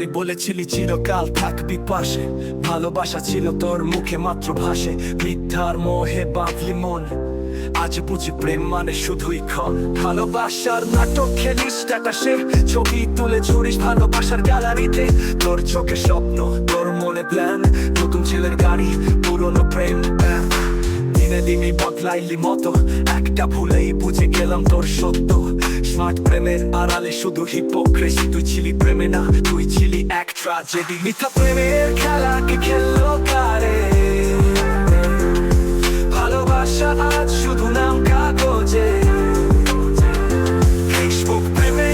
তুই বলেছিলি চিরকাল থাকবি পাশে, ভালোবাসা ছিল তোর মুখে মাত্র ভাসে। মিথ্যার মোহে বাঁধলি মন, আজ বুঝি প্রেম মানে শুধুই ক্ষণ। ভালোবাসার নাটক খেলিস স্ট্যাটাসে, ছবি তুলে ছুড়িস ভালোবাসার গ্যালারিতে। তোর চোখে স্বপ্ন, তোর মনে প্ল্যান, নতুন ছেলের গাড়ি, পুরনো প্রেম ব্যান। দিনে দিনে বদলাইলি মতো, একটা ভুলেই বুঝে গেলাম তোর সত্য। স্মার্ট প্রেমের আড়ালে শুধু হিপোক্রেসি, তুই ছিলি প্রেমে না, তুই ছিলি এক ট্র্যাজেডি। মিথ্যা প্রেমের খেলাকে খেললো কারে? ভালোবাসা আজ শুধু নাম কাগজে। ফেসবুক প্রেমে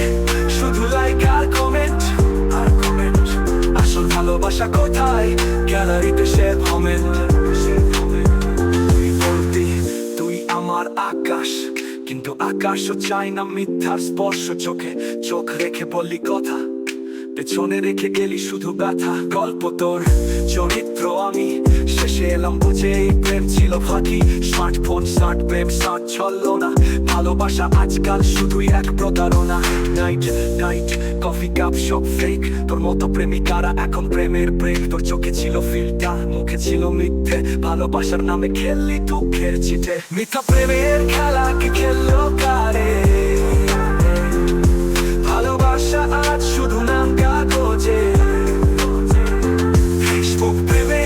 শুধু লাইক আর কমেন্ট, আসল ভালোবাসা কোথায়? গ্যালারিতে সে কমেন্ট। তুই বলতি তুই আমার আকাশ, কিন্তু আকাশও চাই না মিথ্যার স্পর্শ। চোখে চোখ রেখে বললি কথা, পেছনে রেখে গেলি শুধু ব্যথা। গল্প তোর, চরিত্র আমি, শেষে এলাম বুঝে এই প্রেম ছিল ফাঁকি। স্মার্টফোন স্মার্ট প্রেম স্মার্ট চললো না, ভালোবাসা আজকাল শুধুই এক প্রতারণা। নাইট নাইট কফি কাপ সব ফেক, তোর মতো প্রেমিকারা এখন প্রেমের ব্রেক। তোর চোখে ছিল ফিল্টার, মুখে ছিল মিথ্যে, ভালোবাসার নামে খেললি দুঃখের চিঠে। মিথ্যা প্রেমের খেলাকে খেললো কারে? ভালোবাসা আজ শুধু নাম কাগজে। ফেসবুক প্রেমে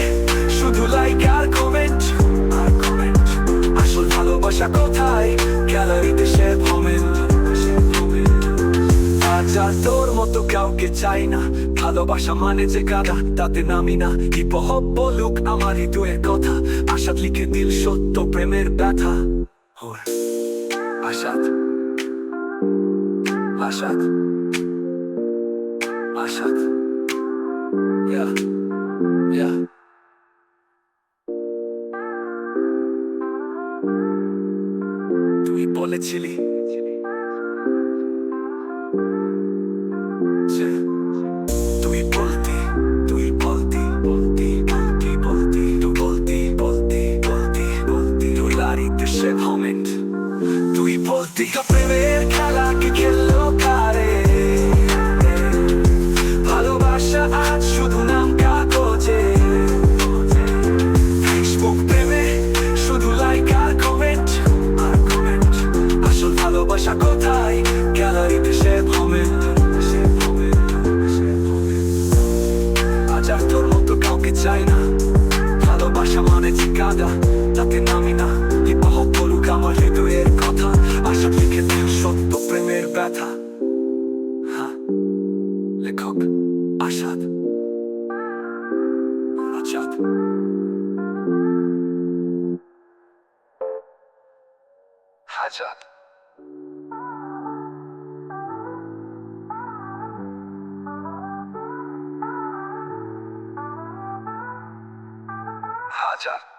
শুধু লাইক আর কমেন্ট, আসল ভালোবাসা কোথায়? গ্যালারিতে সে কমেন্ট। আজ আর তোর মতো কাউকে চাই না, ভালোবাসা মানে যে কাদা তাতে নামি না। হিপহপ বলুক আমার হৃদয়ের কথা, আশাদ লিখে দিল সত্য প্রেমের ব্যথা। Ashad Ashad Ashad, yeah, yeah. তুই বলেছিলি যে তুই বলতি তুই বলতি বলতি বলতি বলতি তুই বলতি বলতি বলতি বলতি তুই লারিতে সে কমেন্ট। তুই বলতি প্রেমের খেলাকে খেললো কারে? ভালোবাসা আজ শুধু নাম কাগজে। ফেসবুক প্রেমে শুধু লাইক আর কমেন্ট, আসল ভালোবাসা কোথায়? গ্যালারিতে সে কমেন্ট। আজ আর তোর মতো কাউকে চাই না, ভালোবাসা মানে যে কাদা তাতে নামি না। হিপহপ বলুক আমার হৃদয়ের কথা, আশা লিখে দিল সত্য প্রেমের ব্যথা। লেখক আশাদ আজাদ। আজাদ। আজাদ।